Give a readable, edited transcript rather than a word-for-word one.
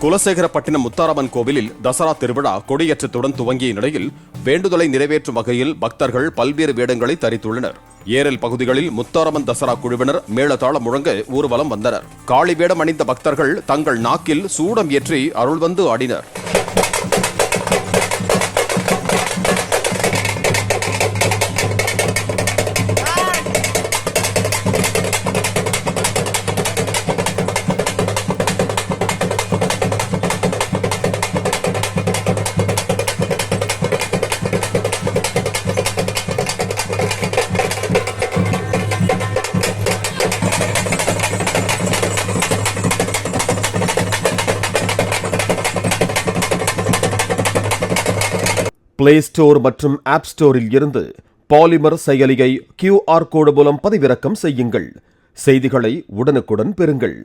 குலசேகரப்பட்டினம் முத்தாரம்மன் கோவிலில் தசரா திருவிழா கொடியேற்றத்துடன் துவங்கிய நிலையில் வேண்டுதலை நிறைவேற்றும் வகையில் பக்தர்கள் பல்வேறு வேடங்களை தரித்துள்ளனர். ஏரல் பகுதிகளில் முத்தாரம்மன் தசரா குழுவினர் மேளதாளம் முழங்க ஊர்வலம் வந்தனர். காளி வேடம் அணிந்த பக்தர்கள் தங்கள் நாக்கில் சூடம் ஏற்றி அருள் வந்து ஆடினர். பிளே ஸ்டோர் மற்றும் ஆப் ஸ்டோரில் இருந்து பாலிமர் செயலியை QR கோடு மூலம் பதிவிறக்கம் செய்யுங்கள். செய்திகளை உடனுக்குடன் பெறுங்கள்.